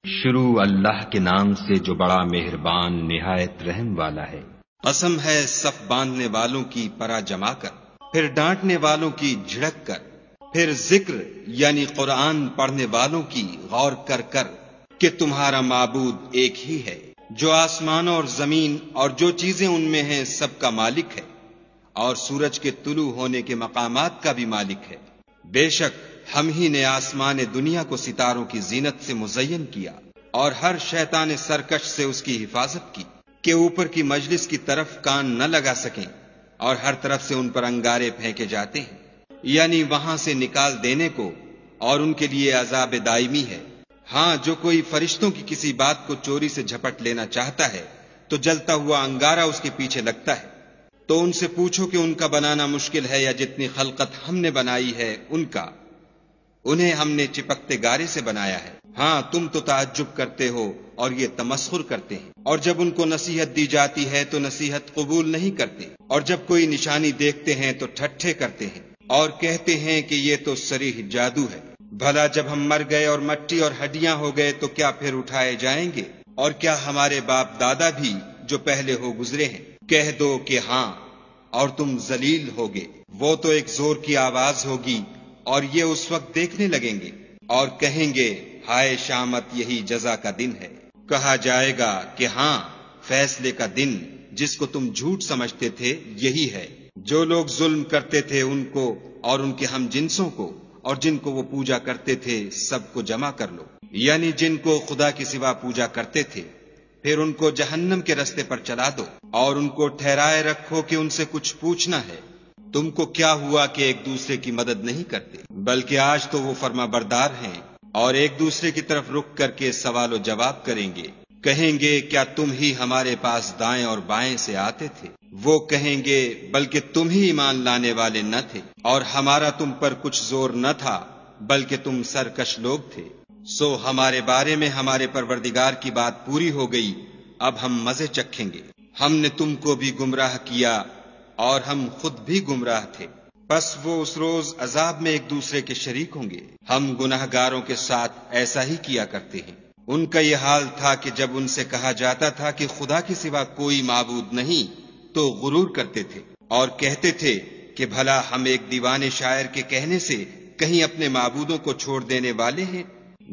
شروع اللہ کے نام سے جو بڑا مہربان نہایت رحم والا ہے۔ قسم ہے صف باندھنے والوں کی پرا جما کر، پھر ڈانٹنے والوں کی جھڑک کر، پھر ذکر یعنی قرآن پڑھنے والوں کی غور کر کر کہ تمہارا معبود ایک ہی ہے، جو آسمانوں اور زمین اور جو چیزیں ان میں ہیں سب کا مالک ہے، اور سورج کے طلوع ہونے کے مقامات کا بھی مالک ہے۔ بے شک ہم ہی نے آسمان دنیا کو ستاروں کی زینت سے مزین کیا اور ہر شیطان سرکش سے اس کی حفاظت کی کہ اوپر کی مجلس کی طرف کان نہ لگا سکیں، اور ہر طرف سے ان پر انگارے پھینکے جاتے ہیں، یعنی وہاں سے نکال دینے کو، اور ان کے لیے عذاب دائمی ہے۔ ہاں، جو کوئی فرشتوں کی کسی بات کو چوری سے جھپٹ لینا چاہتا ہے تو جلتا ہوا انگارہ اس کے پیچھے لگتا ہے۔ تو ان سے پوچھو کہ ان کا بنانا مشکل ہے یا جتنی خلقت ہم نے بنائی ہے ان کا، انہیں ہم نے چپکتے گارے سے بنایا ہے۔ ہاں، تم تو تعجب کرتے ہو اور یہ تمسخر کرتے ہیں، اور جب ان کو نصیحت دی جاتی ہے تو نصیحت قبول نہیں کرتے، اور جب کوئی نشانی دیکھتے ہیں تو ٹھٹھے کرتے ہیں اور کہتے ہیں کہ یہ تو صریح جادو ہے۔ بھلا جب ہم مر گئے اور مٹی اور ہڈیاں ہو گئے تو کیا پھر اٹھائے جائیں گے؟ اور کیا ہمارے باپ دادا بھی جو پہلے ہو گزرے ہیں؟ کہہ دو کہ ہاں، اور تم ذلیل ہوگے۔ وہ تو ایک زور کی آواز ہوگی اور یہ اس وقت دیکھنے لگیں گے اور کہیں گے ہائے شامت، یہی جزا کا دن ہے۔ کہا جائے گا کہ ہاں، فیصلے کا دن جس کو تم جھوٹ سمجھتے تھے یہی ہے۔ جو لوگ ظلم کرتے تھے ان کو اور ان کے ہم جنسوں کو اور جن کو وہ پوجا کرتے تھے سب کو جمع کر لو، یعنی جن کو خدا کے سوا پوجا کرتے تھے، پھر ان کو جہنم کے رستے پر چلا دو اور ان کو ٹھہرائے رکھو کہ ان سے کچھ پوچھنا ہے۔ تم کو کیا ہوا کہ ایک دوسرے کی مدد نہیں کرتے؟ بلکہ آج تو وہ فرما بردار ہیں اور ایک دوسرے کی طرف رخ کر کے سوال و جواب کریں گے۔ کہیں گے کیا تم ہی ہمارے پاس دائیں اور بائیں سے آتے تھے؟ وہ کہیں گے بلکہ تم ہی ایمان لانے والے نہ تھے، اور ہمارا تم پر کچھ زور نہ تھا، بلکہ تم سرکش لوگ تھے۔ سو ہمارے بارے میں ہمارے پروردگار کی بات پوری ہو گئی، اب ہم مزے چکھیں گے۔ ہم نے تم کو بھی گمراہ کیا اور ہم خود بھی گمراہ تھے، پس وہ اس روز عذاب میں ایک دوسرے کے شریک ہوں گے۔ ہم گناہ گاروں کے ساتھ ایسا ہی کیا کرتے ہیں۔ ان کا یہ حال تھا کہ جب ان سے کہا جاتا تھا کہ خدا کے سوا کوئی معبود نہیں تو غرور کرتے تھے اور کہتے تھے کہ بھلا ہم ایک دیوانے شاعر کے کہنے سے کہیں اپنے معبودوں کو چھوڑ دینے والے ہیں؟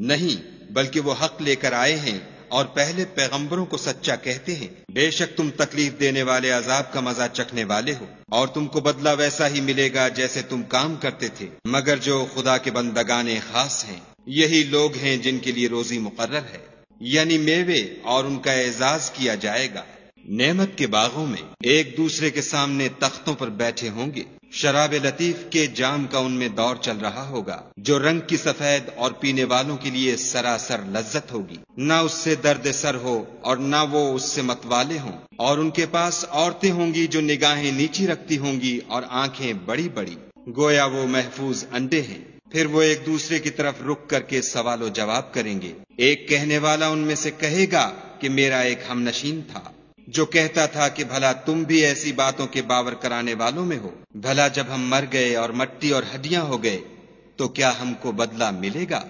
نہیں، بلکہ وہ حق لے کر آئے ہیں اور پہلے پیغمبروں کو سچا کہتے ہیں۔ بے شک تم تکلیف دینے والے عذاب کا مزہ چکھنے والے ہو، اور تم کو بدلہ ویسا ہی ملے گا جیسے تم کام کرتے تھے، مگر جو خدا کے بندگان خاص ہیں یہی لوگ ہیں جن کے لیے روزی مقرر ہے، یعنی میوے، اور ان کا اعزاز کیا جائے گا۔ نعمت کے باغوں میں ایک دوسرے کے سامنے تختوں پر بیٹھے ہوں گے، شراب لطیف کے جام کا ان میں دور چل رہا ہوگا، جو رنگ کی سفید اور پینے والوں کے لیے سراسر لذت ہوگی، نہ اس سے درد سر ہو اور نہ وہ اس سے متوالے ہوں۔ اور ان کے پاس عورتیں ہوں گی جو نگاہیں نیچی رکھتی ہوں گی اور آنکھیں بڑی بڑی، گویا وہ محفوظ انڈے ہیں۔ پھر وہ ایک دوسرے کی طرف رک کر کے سوال و جواب کریں گے۔ ایک کہنے والا ان میں سے کہے گا کہ میرا ایک ہم نشین تھا جو کہتا تھا کہ بھلا تم بھی ایسی باتوں کے باور کرانے والوں میں ہو؟ بھلا جب ہم مر گئے اور مٹی اور ہڈیاں ہو گئے تو کیا ہم کو بدلہ ملے گا؟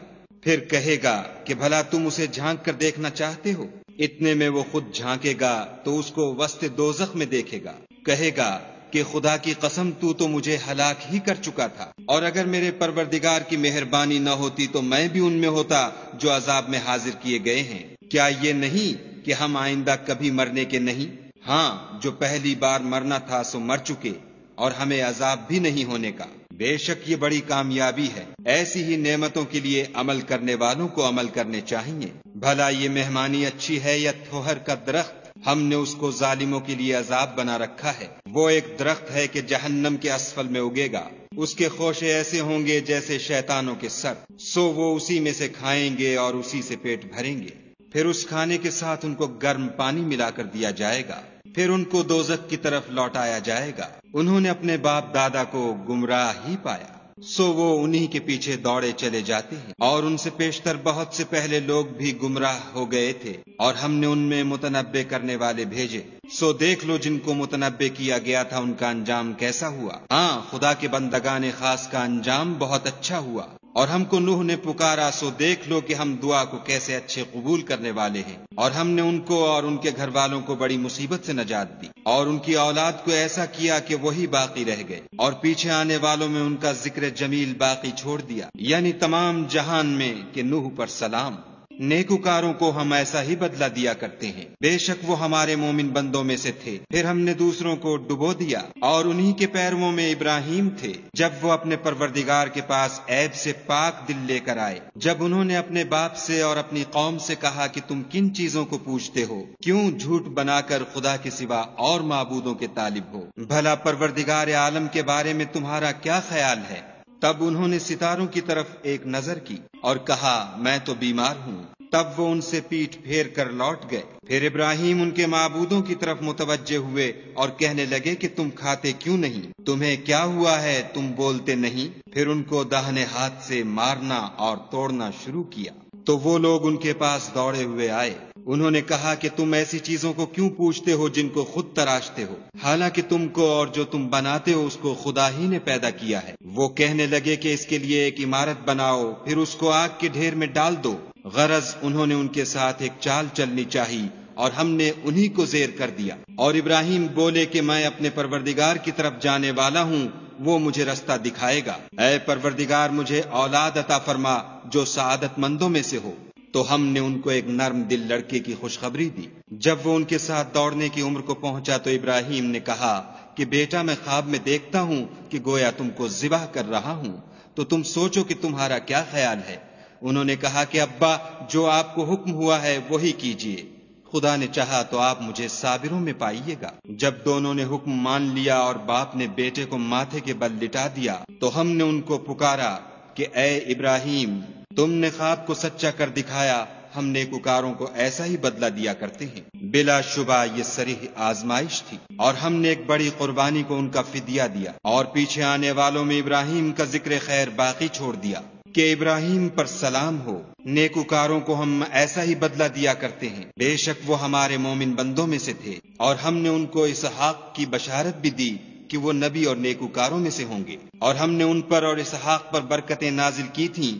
پھر کہے گا کہ بھلا تم اسے جھانک کر دیکھنا چاہتے ہو؟ اتنے میں وہ خود جھانکے گا تو اس کو وسط دوزخ میں دیکھے گا، کہے گا کہ خدا کی قسم تو مجھے ہلاک ہی کر چکا تھا، اور اگر میرے پروردگار کی مہربانی نہ ہوتی تو میں بھی ان میں ہوتا جو عذاب میں حاضر کیے گئے ہیں۔ کیا یہ نہیں کہ ہم آئندہ کبھی مرنے کے نہیں؟ ہاں، جو پہلی بار مرنا تھا سو مر چکے، اور ہمیں عذاب بھی نہیں ہونے کا۔ بے شک یہ بڑی کامیابی ہے۔ ایسی ہی نعمتوں کے لیے عمل کرنے والوں کو عمل کرنے چاہیے۔ بھلا یہ مہمانی اچھی ہے یا تھوہر کا درخت؟ ہم نے اس کو ظالموں کے لیے عذاب بنا رکھا ہے۔ وہ ایک درخت ہے کہ جہنم کے اسفل میں اگے گا، اس کے خوشے ایسے ہوں گے جیسے شیطانوں کے سر، سو وہ اسی میں سے کھائیں گے اور اسی سے پیٹ بھریں گے۔ پھر اس کھانے کے ساتھ ان کو گرم پانی ملا کر دیا جائے گا، پھر ان کو دوزخ کی طرف لوٹایا جائے گا۔ انہوں نے اپنے باپ دادا کو گمراہ ہی پایا، سو وہ انہی کے پیچھے دوڑے چلے جاتے ہیں، اور ان سے پیشتر بہت سے پہلے لوگ بھی گمراہ ہو گئے تھے، اور ہم نے ان میں متنبع کرنے والے بھیجے، سو دیکھ لو جن کو متنبع کیا گیا تھا ان کا انجام کیسا ہوا۔ ہاں، خدا کے بندگان خاص کا انجام بہت اچھا ہوا۔ اور ہم کو نوح نے پکارا سو دیکھ لو کہ ہم دعا کو کیسے اچھے قبول کرنے والے ہیں، اور ہم نے ان کو اور ان کے گھر والوں کو بڑی مصیبت سے نجات دی، اور ان کی اولاد کو ایسا کیا کہ وہی باقی رہ گئے، اور پیچھے آنے والوں میں ان کا ذکر جمیل باقی چھوڑ دیا، یعنی تمام جہان میں کہ نوح پر سلام۔ نیکوکاروں کو ہم ایسا ہی بدلہ دیا کرتے ہیں، بے شک وہ ہمارے مومن بندوں میں سے تھے۔ پھر ہم نے دوسروں کو ڈبو دیا، اور انہی کے پیرووں میں ابراہیم تھے، جب وہ اپنے پروردگار کے پاس عیب سے پاک دل لے کر آئے، جب انہوں نے اپنے باپ سے اور اپنی قوم سے کہا کہ تم کن چیزوں کو پوچھتے ہو، کیوں جھوٹ بنا کر خدا کے سوا اور معبودوں کے طالب ہو، بھلا پروردگار عالم کے بارے میں تمہارا کیا خیال ہے؟ تب انہوں نے ستاروں کی طرف ایک نظر کی اور کہا میں تو بیمار ہوں، تب وہ ان سے پیٹھ پھیر کر لوٹ گئے۔ پھر ابراہیم ان کے معبودوں کی طرف متوجہ ہوئے اور کہنے لگے کہ تم کھاتے کیوں نہیں؟ تمہیں کیا ہوا ہے؟ تم بولتے نہیں؟ پھر ان کو داہنے ہاتھ سے مارنا اور توڑنا شروع کیا، تو وہ لوگ ان کے پاس دوڑے ہوئے آئے۔ انہوں نے کہا کہ تم ایسی چیزوں کو کیوں پوچھتے ہو جن کو خود تراشتے ہو، حالانکہ تم کو اور جو تم بناتے ہو اس کو خدا ہی نے پیدا کیا ہے۔ وہ کہنے لگے کہ اس کے لیے ایک عمارت بناؤ، پھر اس کو آگ کے ڈھیر میں ڈال دو۔ غرض انہوں نے ان کے ساتھ ایک چال چلنی چاہی اور ہم نے انہی کو زیر کر دیا۔ اور ابراہیم بولے کہ میں اپنے پروردگار کی طرف جانے والا ہوں، وہ مجھے رستہ دکھائے گا۔ اے پروردگار مجھے اولاد عطا فرما جو سعادت مندوں میں سے ہو۔ تو ہم نے ان کو ایک نرم دل لڑکے کی خوشخبری دی۔ جب وہ ان کے ساتھ دوڑنے کی عمر کو پہنچا تو ابراہیم نے کہا کہ بیٹا میں خواب میں دیکھتا ہوں کہ گویا تم کو ذبح کر رہا ہوں، تو تم سوچو کہ تمہارا کیا خیال ہے؟ انہوں نے کہا کہ ابا جو آپ کو حکم ہوا ہے وہی کیجیے، خدا نے چاہا تو آپ مجھے صابروں میں پائیے گا۔ جب دونوں نے حکم مان لیا اور باپ نے بیٹے کو ماتھے کے بل لٹا دیا تو ہم نے ان کو پکارا کہ اے ابراہیم تم نے خواب کو سچا کر دکھایا، ہم نیکوکاروں کو ایسا ہی بدلہ دیا کرتے ہیں۔ بلا شبہ یہ صریح آزمائش تھی، اور ہم نے ایک بڑی قربانی کو ان کا فدیہ دیا، اور پیچھے آنے والوں میں ابراہیم کا ذکر خیر باقی چھوڑ دیا کہ ابراہیم پر سلام ہو۔ نیکوکاروں کو ہم ایسا ہی بدلہ دیا کرتے ہیں، بے شک وہ ہمارے مومن بندوں میں سے تھے، اور ہم نے ان کو اسحاق کی بشارت بھی دی کہ وہ نبی اور نیکوکاروں میں سے ہوں گے، اور ہم نے ان پر اور اسحاق پر برکتیں نازل کی تھیں،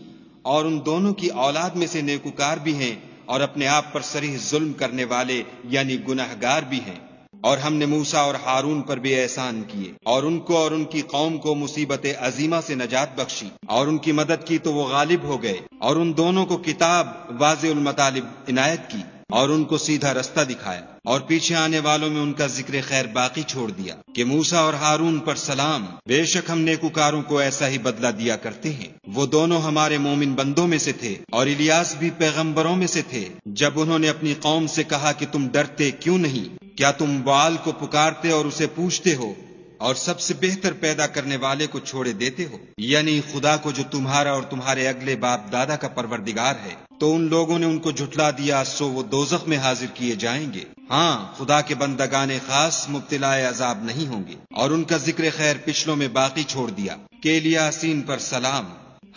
اور ان دونوں کی اولاد میں سے نیکوکار بھی ہیں اور اپنے آپ پر صریح ظلم کرنے والے یعنی گناہگار بھی ہیں۔ اور ہم نے موسیٰ اور ہارون پر بھی احسان کیے، اور ان کو اور ان کی قوم کو مصیبت عظیمہ سے نجات بخشی، اور ان کی مدد کی تو وہ غالب ہو گئے، اور ان دونوں کو کتاب واضح المطالب عنایت کی، اور ان کو سیدھا رستہ دکھایا، اور پیچھے آنے والوں میں ان کا ذکر خیر باقی چھوڑ دیا کہ موسیٰ اور ہارون پر سلام، بے شک ہم نیکوکاروں کو ایسا ہی بدلہ دیا کرتے ہیں۔ وہ دونوں ہمارے مومن بندوں میں سے تھے، اور الیاس بھی پیغمبروں میں سے تھے۔ جب انہوں نے اپنی قوم سے کہا کہ تم ڈرتے کیوں نہیں؟ کیا تم بعال کو پکارتے اور اسے پوچھتے ہو، اور سب سے بہتر پیدا کرنے والے کو چھوڑے دیتے ہو، یعنی خدا کو جو تمہارا اور تمہارے اگلے باپ دادا کا پروردگار ہے؟ تو ان لوگوں نے ان کو جھٹلا دیا، سو وہ دوزخ میں حاضر کیے جائیں گے۔ ہاں خدا کے بندگان خاص مبتلا عذاب نہیں ہوں گے۔ اور ان کا ذکر خیر پچھلوں میں باقی چھوڑ دیا کہ الیاسین پر سلام،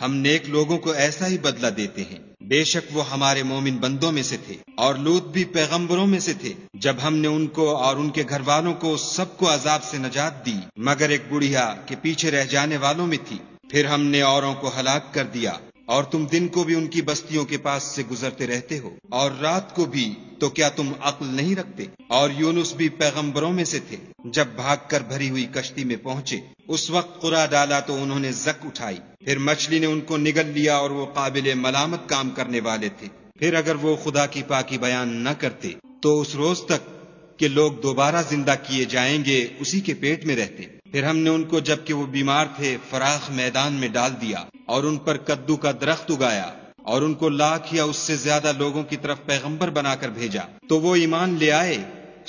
ہم نیک لوگوں کو ایسا ہی بدلہ دیتے ہیں، بے شک وہ ہمارے مومن بندوں میں سے تھے۔ اور لوط بھی پیغمبروں میں سے تھے، جب ہم نے ان کو اور ان کے گھر والوں کو سب کو عذاب سے نجات دی، مگر ایک بڑھیا کہ پیچھے رہ جانے والوں میں تھی۔ پھر ہم نے اوروں کو ہلاک کر دیا، اور تم دن کو بھی ان کی بستیوں کے پاس سے گزرتے رہتے ہو، اور رات کو بھی، تو کیا تم عقل نہیں رکھتے؟ اور یونس بھی پیغمبروں میں سے تھے، جب بھاگ کر بھری ہوئی کشتی میں پہنچے، اس وقت قرا ڈالا تو انہوں نے زک اٹھائی، پھر مچھلی نے ان کو نگل لیا، اور وہ قابل ملامت کام کرنے والے تھے۔ پھر اگر وہ خدا کی پاکی بیان نہ کرتے تو اس روز تک کہ لوگ دوبارہ زندہ کیے جائیں گے اسی کے پیٹ میں رہتے۔ پھر ہم نے ان کو جبکہ وہ بیمار تھے فراخ میدان میں ڈال دیا، اور ان پر کدو کا درخت اگایا، اور ان کو 1,00,000 یا اس سے زیادہ لوگوں کی طرف پیغمبر بنا کر بھیجا، تو وہ ایمان لے آئے،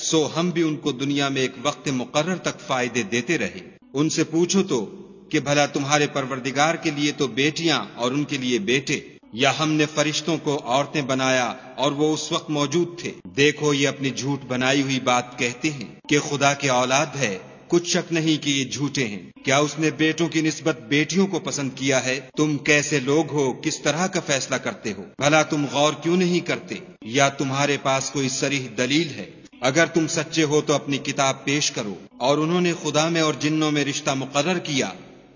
سو ہم بھی ان کو دنیا میں ایک وقت مقرر تک فائدے دیتے رہے۔ ان سے پوچھو تو کہ بھلا تمہارے پروردگار کے لیے تو بیٹیاں اور ان کے لیے بیٹے، یا ہم نے فرشتوں کو عورتیں بنایا اور وہ اس وقت موجود تھے؟ دیکھو یہ اپنی جھوٹ بنائی ہوئی بات کہتے ہیں کہ خدا کی اولاد ہے، کچھ شک نہیں کہ یہ جھوٹے ہیں۔ کیا اس نے بیٹوں کی نسبت بیٹیوں کو پسند کیا ہے؟ تم کیسے لوگ ہو، کس طرح کا فیصلہ کرتے ہو؟ بھلا تم غور کیوں نہیں کرتے؟ یا تمہارے پاس کوئی صریح دلیل ہے؟ اگر تم سچے ہو تو اپنی کتاب پیش کرو۔ اور انہوں نے خدا میں اور جنوں میں رشتہ مقرر کیا،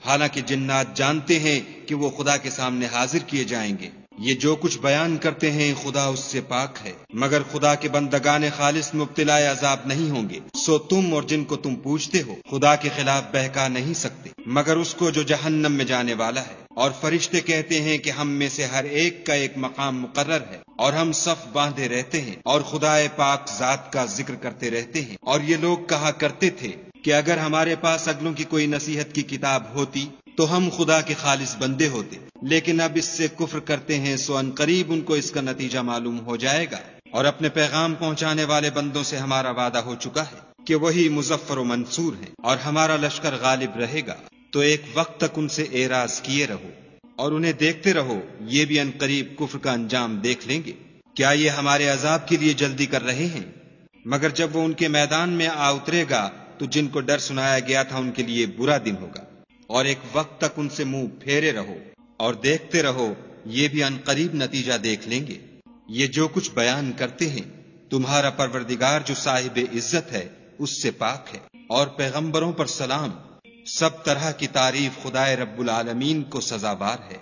حالانکہ جنات جانتے ہیں کہ وہ خدا کے سامنے حاضر کیے جائیں گے۔ یہ جو کچھ بیان کرتے ہیں خدا اس سے پاک ہے، مگر خدا کے بندگان خالص مبتلا عذاب نہیں ہوں گے۔ سو تم اور جن کو تم پوجتے ہو خدا کے خلاف بہکا نہیں سکتے مگر اس کو جو جہنم میں جانے والا ہے۔ اور فرشتے کہتے ہیں کہ ہم میں سے ہر ایک کا ایک مقام مقرر ہے، اور ہم صف باندھے رہتے ہیں اور خدا پاک ذات کا ذکر کرتے رہتے ہیں۔ اور یہ لوگ کہا کرتے تھے کہ اگر ہمارے پاس اگلوں کی کوئی نصیحت کی کتاب ہوتی تو ہم خدا کے خالص بندے ہوتے، لیکن اب اس سے کفر کرتے ہیں، سو ان قریب ان کو اس کا نتیجہ معلوم ہو جائے گا۔ اور اپنے پیغام پہنچانے والے بندوں سے ہمارا وعدہ ہو چکا ہے کہ وہی مظفر و منصور ہیں، اور ہمارا لشکر غالب رہے گا۔ تو ایک وقت تک ان سے اعراض کیے رہو اور انہیں دیکھتے رہو، یہ بھی ان قریب کفر کا انجام دیکھ لیں گے۔ کیا یہ ہمارے عذاب کے لیے جلدی کر رہے ہیں؟ مگر جب وہ ان کے میدان میں آ اترے گا تو جن کو ڈر سنایا گیا تھا ان کے لیے برا دن ہوگا۔ اور ایک وقت تک ان سے منہ پھیرے رہو اور دیکھتے رہو، یہ بھی ان قریب نتیجہ دیکھ لیں گے۔ یہ جو کچھ بیان کرتے ہیں تمہارا پروردگار جو صاحب عزت ہے اس سے پاک ہے، اور پیغمبروں پر سلام۔ سب طرح کی تعریف خدائے رب العالمین کو سزاوار ہے۔